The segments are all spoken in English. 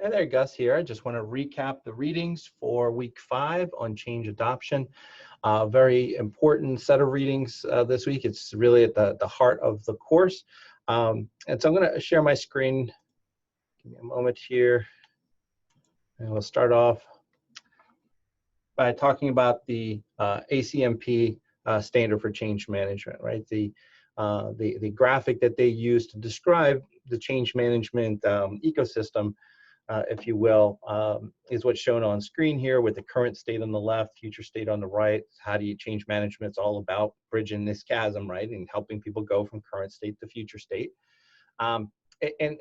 Hey there, Gus here. I just want to recap the readings for week 5 on change adoption. Very important set of readings this week. It's really at the heart of the course. And so I'm going to share my screen. Give me a moment here. And we'll start off by talking about the ACMP standard for change management, right? The graphic that they use to describe the change management ecosystem, if you will, is what's shown on screen here with the current state on the left, future state on the right. How do you change management? It's all about bridging this chasm, right? And helping people go from current state to future state. And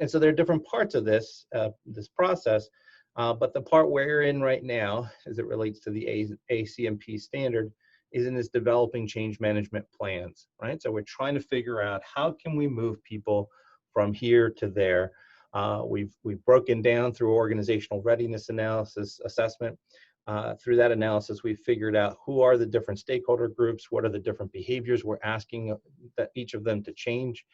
so there are different parts of this, this process, but the part we're in right now, as it relates to the ACMP standard, is in this developing change management plans, right? So we're trying to figure out how can we move people from here to there. We've broken down through organizational readiness analysis assessment. Through that analysis, we've figured out who are the different stakeholder groups, what are the different behaviors we're asking that each of them to change,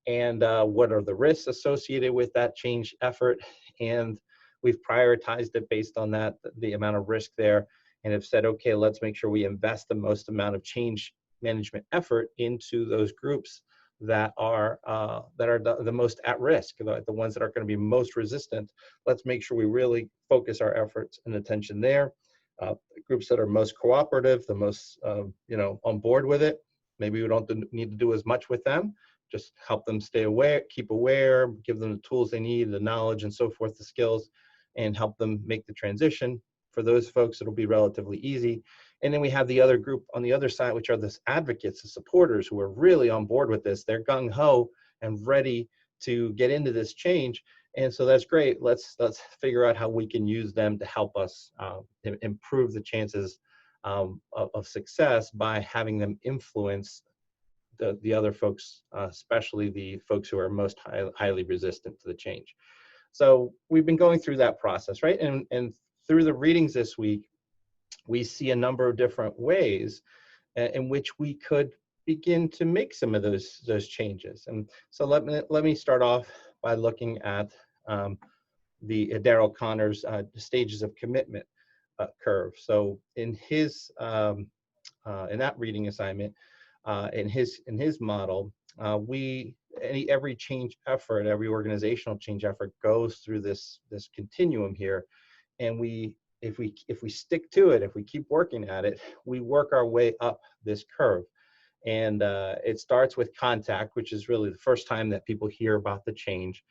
and what are the risks associated with that change effort. And we've prioritized it based on that, the amount of risk there, and have said, okay, let's make sure we invest the most amount of change management effort into those groups that are the most at risk, the ones that are going to be most resistant. Let's make sure we really focus our efforts and attention there. Groups that are most cooperative, the most on board with it. Maybe we don't need to do as much with them. Just help them stay aware, keep aware, give them the tools they need, the knowledge and so forth, the skills, and help them make the transition. For those folks, it'll be relatively easy. And then we have the other group on the other side, which are the advocates, the supporters who are really on board with this. They're gung-ho and ready to get into this change. And so that's great. Let's figure out how we can use them to help us improve the chances of success by having them influence the other folks, especially the folks who are most highly resistant to the change. So we've been going through that process, right? And through the readings this week, we see a number of different ways in which we could begin to make some of those changes. And so let me start off by looking at the Daryl Connor's stages of commitment curve. So in his in that reading assignment, in his model, every change effort, every organizational change effort goes through this continuum here, and if we stick to it, if we keep working at it, we work our way up this curve. And it starts with contact, which is really the first time that people hear about the change.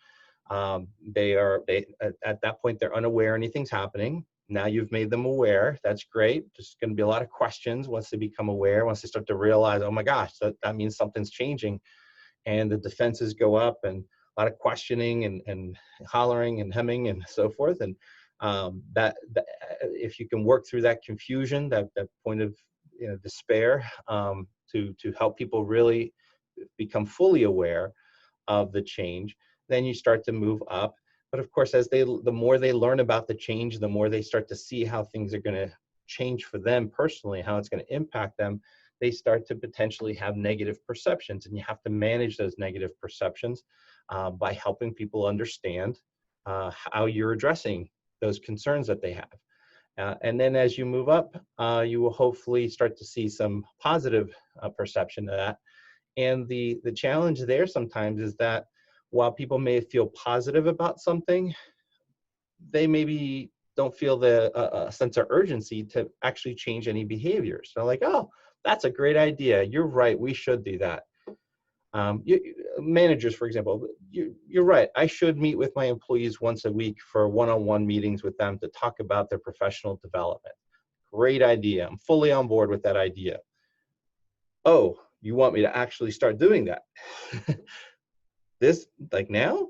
At that point, they're unaware anything's happening. Now you've made them aware. That's great. There's going to be a lot of questions once they become aware, once they start to realize, oh my gosh, that means something's changing. And the defenses go up, and a lot of questioning and hollering and hemming and so forth. And that if you can work through that confusion, that point of despair, to help people really become fully aware of the change, then you start to move up. But of course, the more they learn about the change, the more they start to see how things are going to change for them personally, how it's going to impact them, they start to potentially have negative perceptions. And you have to manage those negative perceptions by helping people understand how you're addressing those concerns that they have. And then as you move up, you will hopefully start to see some positive perception of that. And the challenge there sometimes is that while people may feel positive about something, they maybe don't feel the sense of urgency to actually change any behaviors. They're like, oh, that's a great idea. You're right. We should do that. Managers, for example, you're right. I should meet with my employees once a week for one-on-one meetings with them to talk about their professional development. Great idea. I'm fully on board with that idea. Oh, you want me to actually start doing that? This, like now?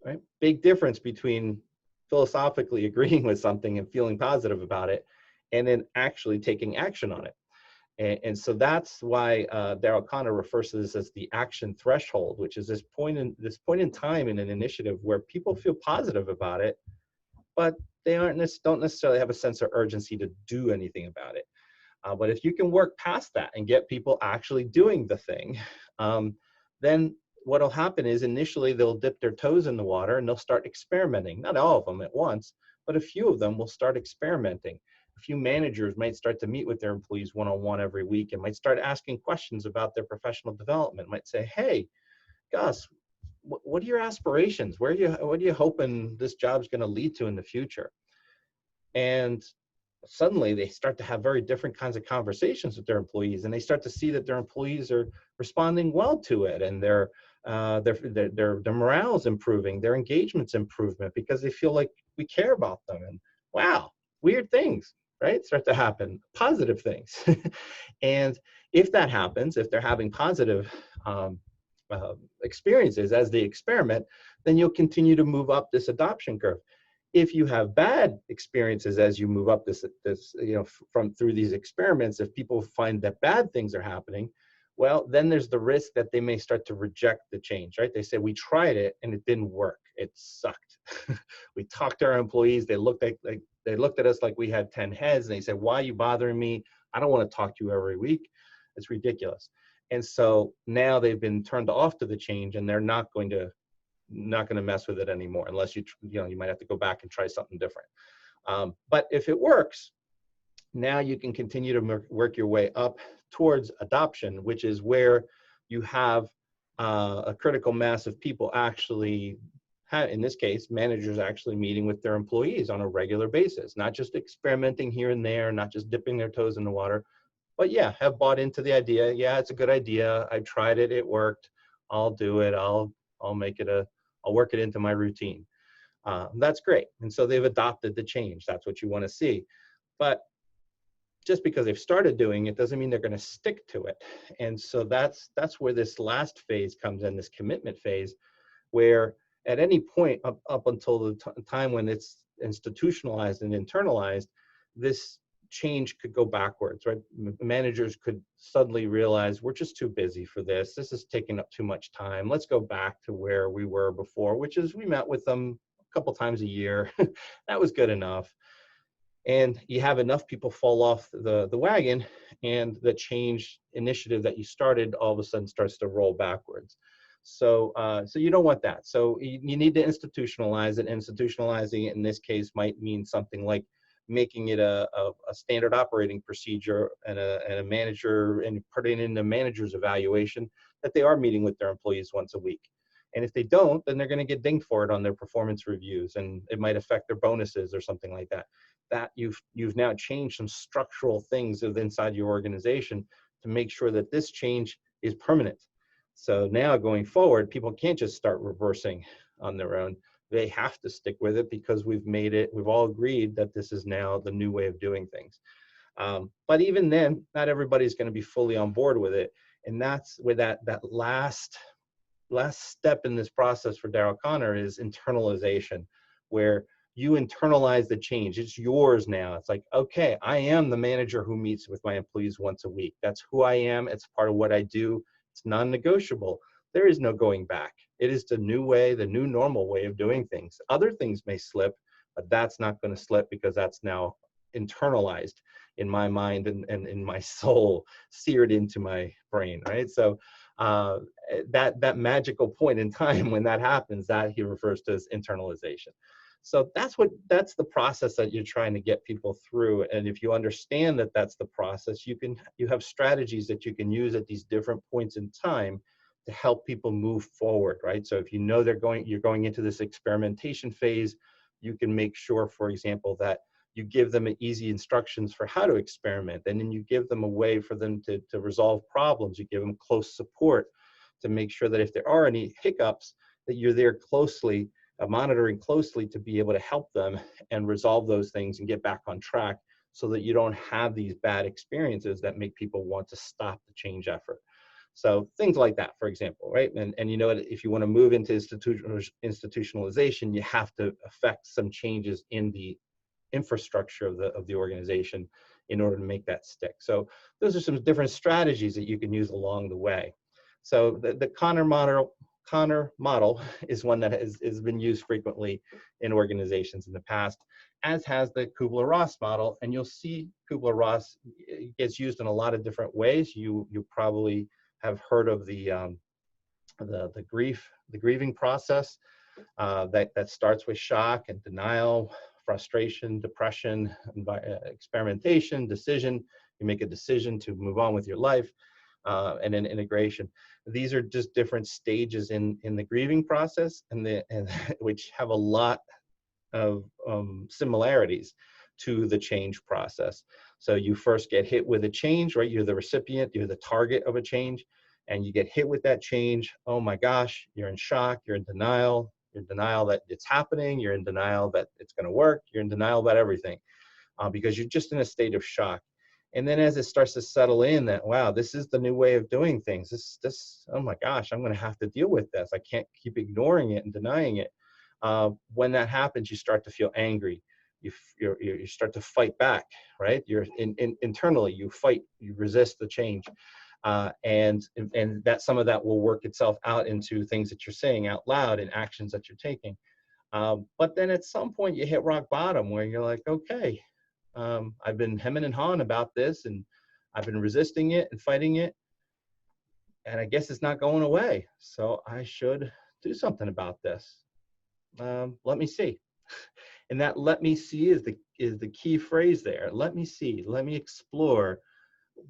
Right? Big difference between philosophically agreeing with something and feeling positive about it, and then actually taking action on it. And so that's why Daryl Connor refers to this as the action threshold, which is this point in time in an initiative where people feel positive about it, but they don't necessarily have a sense of urgency to do anything about it. But if you can work past that and get people actually doing the thing, then what'll happen is initially they'll dip their toes in the water and they'll start experimenting. Not all of them at once, but a few of them will start experimenting. A few managers might start to meet with their employees one-on-one every week and might start asking questions about their professional development. Might say, hey, Gus, what are your aspirations? What are you hoping this job's going to lead to in the future? And suddenly they start to have very different kinds of conversations with their employees, and they start to see that their employees are responding well to it, and their morale is improving, their engagement's improvement, because they feel like we care about them. And wow, weird things, right, start to happen, positive things. And if that happens, if they're having positive experiences as they experiment, then you'll continue to move up this adoption curve. If you have bad experiences as you move up this from through these experiments, if people find that bad things are happening, well, then there's the risk that they may start to reject the change, right? They say, we tried it and it didn't work. It sucked. We talked to our employees. They looked at us like we had 10 heads, and they said, why are you bothering me? I don't want to talk to you every week. It's ridiculous. And so now they've been turned off to the change, and they're not going to mess with it anymore, unless you might have to go back and try something different. But if it works, now you can continue to work your way up towards adoption, which is where you have a critical mass of people actually, in this case, managers actually meeting with their employees on a regular basis, not just experimenting here and there, not just dipping their toes in the water, but yeah, have bought into the idea. Yeah, it's a good idea. I've tried it. It worked. I'll do it. I'll work it into my routine. That's great. And so they've adopted the change. That's what you want to see. But just because they've started doing it doesn't mean they're going to stick to it. And so that's where this last phase comes in, this commitment phase, where at any point up until the time when it's institutionalized and internalized, this change could go backwards, right? Managers could suddenly realize, we're just too busy for this. This is taking up too much time. Let's go back to where we were before, which is we met with them a couple times a year. That was good enough. And you have enough people fall off the wagon, and the change initiative that you started all of a sudden starts to roll backwards. So you don't want that. So you need to institutionalize it. Institutionalizing it in this case might mean something like making it a standard operating procedure and a manager, and putting in the manager's evaluation that they are meeting with their employees once a week. And if they don't, then they're going to get dinged for it on their performance reviews, and it might affect their bonuses or something like that. That you've now changed some structural things inside your organization to make sure that this change is permanent. So now going forward, people can't just start reversing on their own. They have to stick with it, because we've all agreed that this is now the new way of doing things. But even then, not everybody's going to be fully on board with it. And that's where that last step in this process for Darrell Connor is internalization, where you internalize the change. It's yours now. It's like, okay, I am the manager who meets with my employees once a week. That's who I am. It's part of what I do. It's non-negotiable. There is no going back. It is the new way, the new normal way of doing things. Other things may slip, but that's not going to slip, because that's now internalized in my mind and in my soul, seared into my brain, right? So that magical point in time when that happens, that he refers to as internalization. So that's the process that you're trying to get people through. And if you understand that that's the process, you have strategies that you can use at these different points in time to help people move forward, right? So if you know you're going into this experimentation phase, you can make sure, for example, that you give them easy instructions for how to experiment, and then you give them a way for them to resolve problems. You give them close support to make sure that if there are any hiccups, that you're there closely, monitoring closely, to be able to help them and resolve those things and get back on track, so that you don't have these bad experiences that make people want to stop the change effort. So things like that, for example, right? And if you want to move into institutionalization, you have to affect some changes in the infrastructure of the organization in order to make that stick. So those are some different strategies that you can use along the way. So the Connor model is one that has been used frequently in organizations in the past, as has the Kubler-Ross model. And you'll see Kubler-Ross gets used in a lot of different ways. You probably have heard of the the grieving process that starts with shock and denial, frustration, depression, experimentation, decision. You make a decision to move on with your life, and then integration. These are just different stages in the grieving process, and which have a lot of similarities to the change process. So you first get hit with a change, right? You're the recipient, you're the target of a change, and you get hit with that change. Oh my gosh, you're in shock, you're in denial. You're in denial that it's happening, you're in denial that it's going to work, you're in denial about everything, because you're just in a state of shock. And then as it starts to settle in that, wow, this is the new way of doing things. Oh my gosh, I'm going to have to deal with this. I can't keep ignoring it and denying it. When that happens, you start to feel angry. You start to fight back, right? You're internally, you fight, you resist the change. And that some of that will work itself out into things that you're saying out loud and actions that you're taking. But then at some point you hit rock bottom where you're like, okay, I've been hemming and hawing about this, and I've been resisting it and fighting it, and I guess it's not going away. So I should do something about this. Let me see. And that "let me see" is the key phrase there. Let me see. Let me explore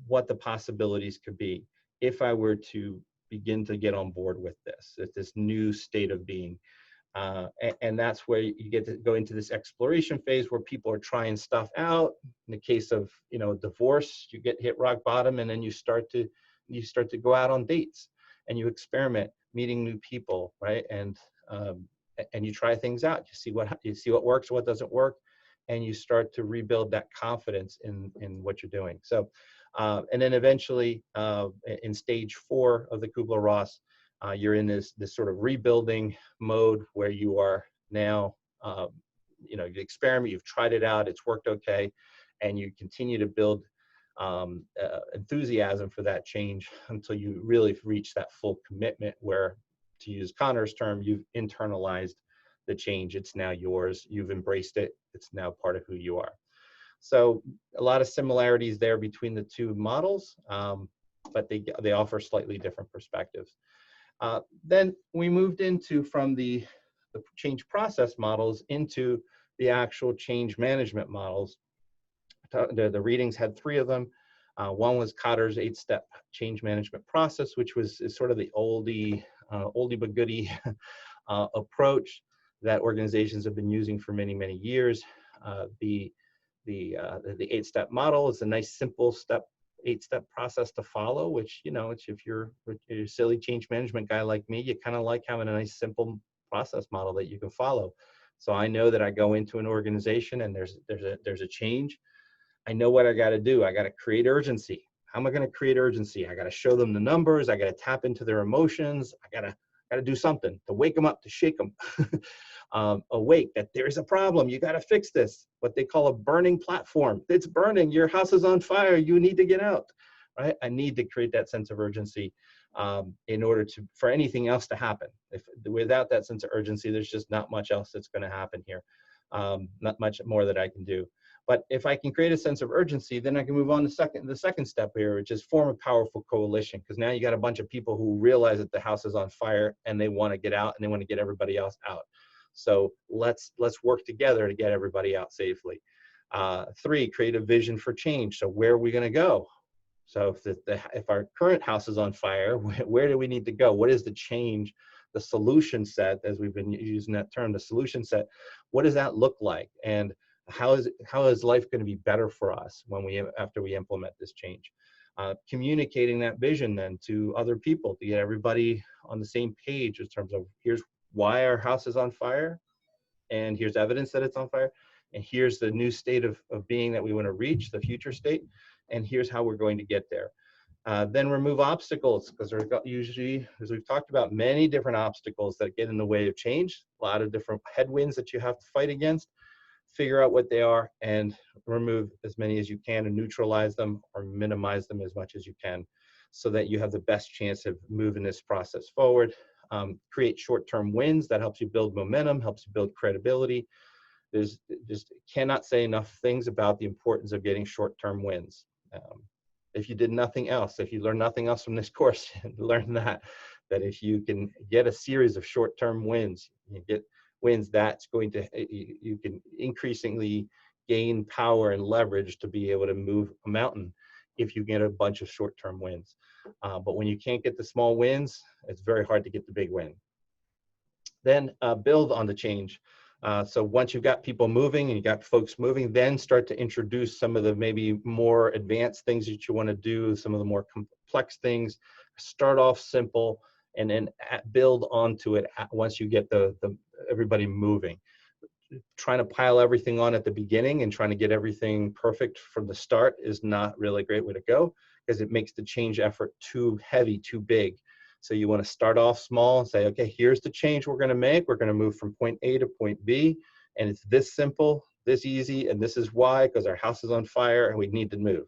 what the possibilities could be if I were to begin to get on board with this new state of being. And that's where you get to go into this exploration phase where people are trying stuff out. In the case of, divorce, you get hit rock bottom, and then you start to go out on dates, and you experiment, meeting new people, right? And you try things out. You see what works, what doesn't work, and you start to rebuild that confidence in what you're doing. So, and then eventually, in stage 4 of the Kubler-Ross, you're in this sort of rebuilding mode where you are now, you experiment, you've tried it out, it's worked okay, and you continue to build enthusiasm for that change until you really reach that full commitment where, to use Connor's term, you've internalized the change. It's now yours. You've embraced it. It's now part of who you are. So a lot of similarities there between the two models, but they offer slightly different perspectives. Then we moved from the change process models into the actual change management models. The readings had 3 of them. One was Kotter's 8-step change management process, which is sort of the oldie but goodie approach that organizations have been using for many, many years. The 8-step model is a nice, simple 8-step process to follow, which, if you're a silly change management guy like me, you kind of like having a nice, simple process model that you can follow. So I know that I go into an organization and there's a change. I know what I got to do. I got to create urgency. How am I going to create urgency? I got to show them the numbers. I got to tap into their emotions. I got to do something to wake them up, to shake them. Awake that there's a problem. You got to fix this. What they call a burning platform. It's burning. Your house is on fire. You need to get out. Right? I need to create that sense of urgency in order for anything else to happen. Without that sense of urgency, there's just not much else that's going to happen here. Not much more that I can do. But if I can create a sense of urgency, then I can move on to the second step here, which is form a powerful coalition. Because now you got a bunch of people who realize that the house is on fire and they want to get out and they want to get everybody else out. So let's work together to get everybody out safely. 3, create a vision for change. So where are we going to go? So if our current house is on fire, where do we need to go? What is the change, the solution set, as we've been using that term, the solution set? What does that look like? And how is life going to be better for us after we implement this change? Communicating that vision then to other people to get everybody on the same page in terms of, here's why our house is on fire, and here's evidence that it's on fire, and here's the new state of being that we want to reach, the future state, and here's how we're going to get there. Then remove obstacles, because there's usually, as we've talked about, many different obstacles that get in the way of change, a lot of different headwinds that you have to fight against. Figure out what they are and remove as many as you can and neutralize them or minimize them as much as you can so that you have the best chance of moving this process forward. Create short-term wins. That helps you build momentum, helps you build credibility. There's just cannot say enough things about the importance of getting short-term wins. If you did nothing else, if you learned nothing else from this course, learn that that if you can get a series of short-term wins, you get wins, that's going to, you can increasingly gain power and leverage to be able to move a mountain if you get a bunch of short-term wins. But when you can't get the small wins, it's very hard to get the big win. Then build on the change. So once you've got people moving and you got folks moving, then start to introduce some of the maybe more advanced things that you want to do, some of the more complex things. Start off simple and then build onto it once you get everybody moving. Trying to pile everything on at the beginning and trying to get everything perfect from the start is not really a great way to go, because it makes the change effort too heavy, too big. So you want to start off small and say, okay, here's the change we're going to make. We're going to move from point A to point B, and it's this simple, this easy, and this is why, because our house is on fire and we need to move.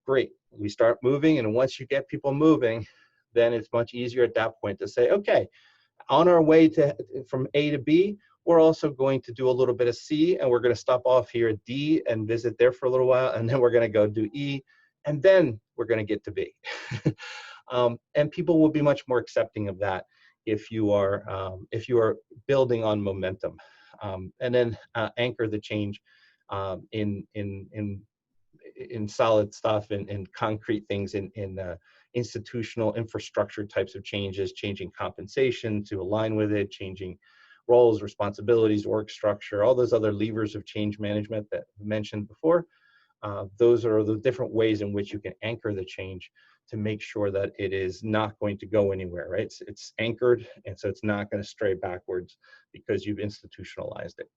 Great. We start moving, and once you get people moving, then it's much easier at that point to say, okay, on our way from A to B, we're also going to do a little bit of C, and we're going to stop off here at D and visit there for a little while, and then we're going to go do E, and then we're going to get to B. And people will be much more accepting of that if you are building on momentum, and then anchor the change in solid stuff and concrete things in institutional infrastructure types of changes, changing compensation to align with it, changing roles, responsibilities, org structure, all those other levers of change management that I mentioned before. Those are the different ways in which you can anchor the change to make sure that it is not going to go anywhere, right? It's anchored, and so it's not going to stray backwards because you've institutionalized it.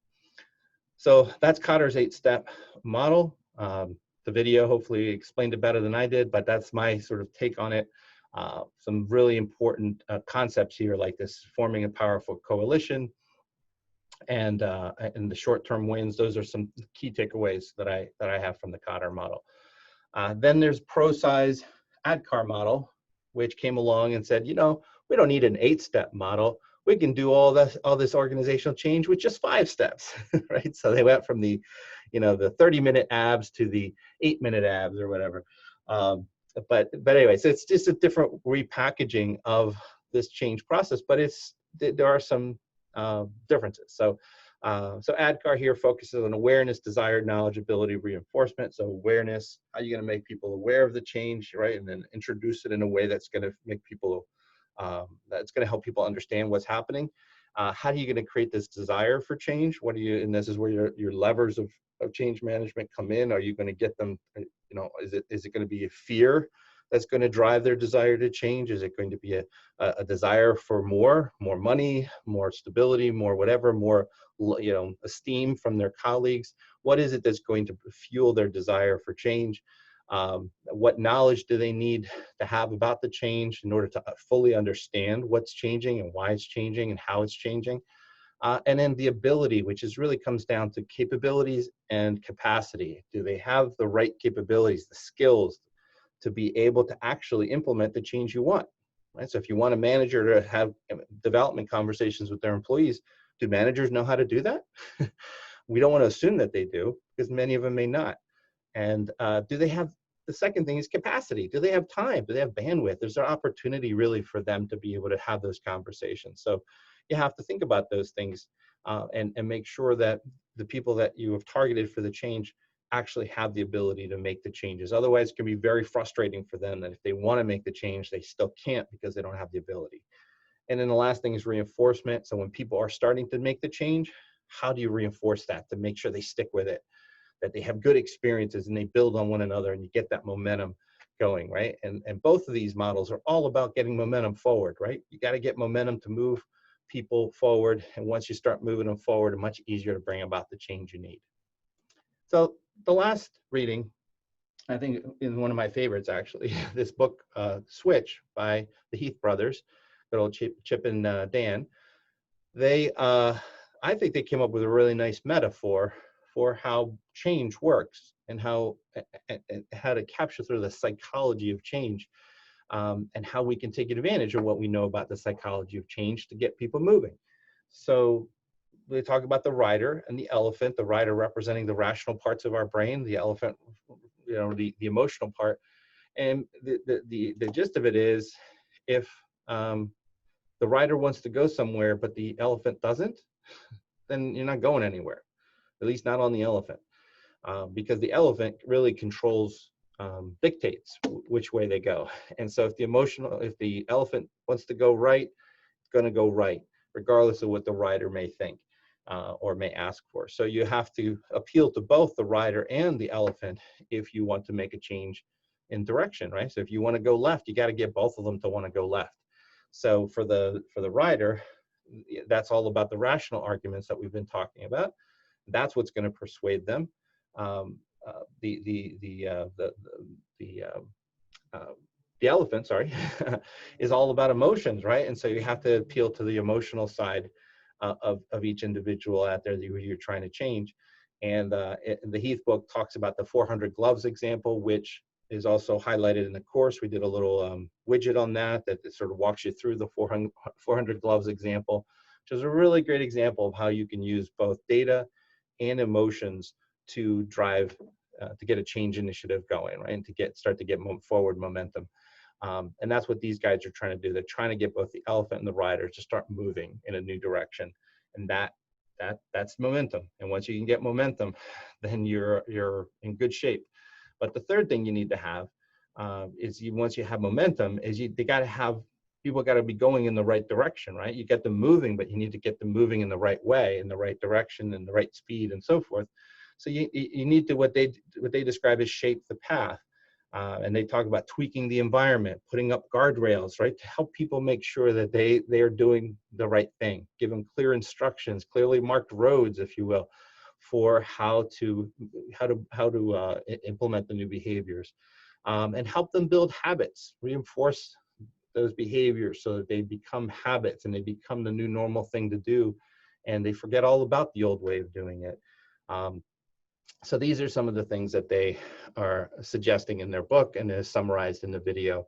So that's Kotter's 8-step model. The video hopefully explained it better than I did, but that's my sort of take on it. Some really important concepts here, like this forming a powerful coalition and the short-term wins. Those are some key takeaways that I have from the Kotter model. Then there's ProSize ADKAR model, which came along and said, you know, we don't need an 8-step model. We can do all this organizational change with just 5 steps, right? So they went from the 30-minute abs to the 8-minute abs or whatever. But anyway, so it's just a different repackaging of this change process, but there are some differences. So ADKAR here focuses on awareness, desire, knowledge, ability, reinforcement. So awareness, how are you going to make people aware of the change, right? And then introduce it in a way that's going to make people, that's going to help people understand what's happening. How are you going to create this desire for change? And this is where your levers of change management come in. Are you going to get them, is it going to be a fear that's going to drive their desire to change? Is it going to be a desire for more money, more stability, more whatever, more esteem from their colleagues? What is it that's going to fuel their desire for change? What knowledge do they need to have about the change in order to fully understand what's changing and why it's changing and how it's changing? And then the ability, which really comes down to capabilities and capacity. Do they have the right capabilities, the skills to be able to actually implement the change you want? Right? So if you want a manager to have development conversations with their employees, do managers know how to do that? We don't want to assume that they do, because many of them may not. And do they have, the second thing is capacity. Do they have time? Do they have bandwidth? Is there opportunity really for them to be able to have those conversations? So you have to think about those things and make sure that the people that you have targeted for the change actually have the ability to make the changes. Otherwise, it can be very frustrating for them that if they want to make the change, they still can't because they don't have the ability. And then the last thing is reinforcement. So when people are starting to make the change, how do you reinforce that to make sure they stick with it, that they have good experiences and they build on one another and you get that momentum going, right? And both of these models are all about getting momentum forward, right? You got to get momentum to move people forward. And once you start moving them forward, it's much easier to bring about the change you need. So the last reading, I think, is one of my favorites, actually. This book, Switch, by the Heath brothers, good old Chip and Dan. They, I think they came up with a really nice metaphor for how change works and how to capture through the psychology of change, and how we can take advantage of what we know about the psychology of change to get people moving. So they talk about the rider and the elephant, the rider representing the rational parts of our brain, the elephant, the emotional part. And the gist of it is, if the rider wants to go somewhere, but the elephant doesn't, then you're not going anywhere, at least not on the elephant, because the elephant really controls, dictates which way they go. And so if the elephant wants to go right, it's going to go right, regardless of what the rider may think or may ask for. So you have to appeal to both the rider and the elephant if you want to make a change in direction, right? So if you want to go left, you got to get both of them to want to go left. So for the rider, that's all about the rational arguments that we've been talking about. That's what's going to persuade them. The elephant, sorry, is all about emotions, right? And so you have to appeal to the emotional side of each individual out there that you're trying to change. And the Heath book talks about the 400 gloves example, which is also highlighted in the course. We did a little widget on that sort of walks you through the 400 gloves example, which is a really great example of how you can use both data and emotions to drive, to get a change initiative going, right? And to start to get forward momentum. And that's what these guys are trying to do. They're trying to get both the elephant and the rider to start moving in a new direction. And that's momentum. And once you can get momentum, then you're in good shape. But the third thing you need to have is once you have momentum, is people got to be going in the right direction, right? You get them moving, but you need to get them moving in the right way, in the right direction, and the right speed, and so forth. So you need to what they describe as shape the path, and they talk about tweaking the environment, putting up guardrails, right, to help people make sure that they are doing the right thing. Give them clear instructions, clearly marked roads, if you will, for how to implement the new behaviors, and help them build habits, reinforce those behaviors so that they become habits and they become the new normal thing to do, and they forget all about the old way of doing it. So these are some of the things that they are suggesting in their book and is summarized in the video.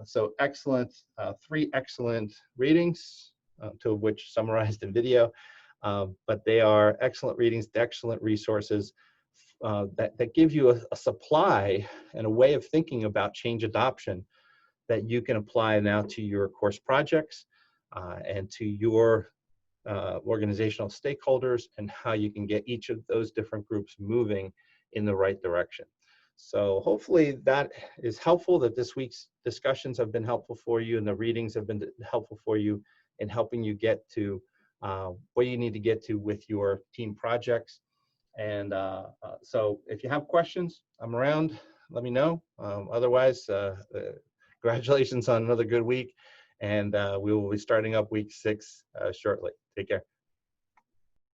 So excellent, 3 excellent readings, 2 of which summarized in video. But they are excellent readings, excellent resources that give you a supply and a way of thinking about change adoption that you can apply now to your course projects and to your organizational stakeholders, and how you can get each of those different groups moving in the right direction. So hopefully that is helpful, that this week's discussions have been helpful for you and the readings have been helpful for you in helping you get to what you need to get to with your team projects. And so if you have questions, I'm around, let me know. Otherwise, congratulations on another good week. And we will be starting up week 6 shortly. Take care.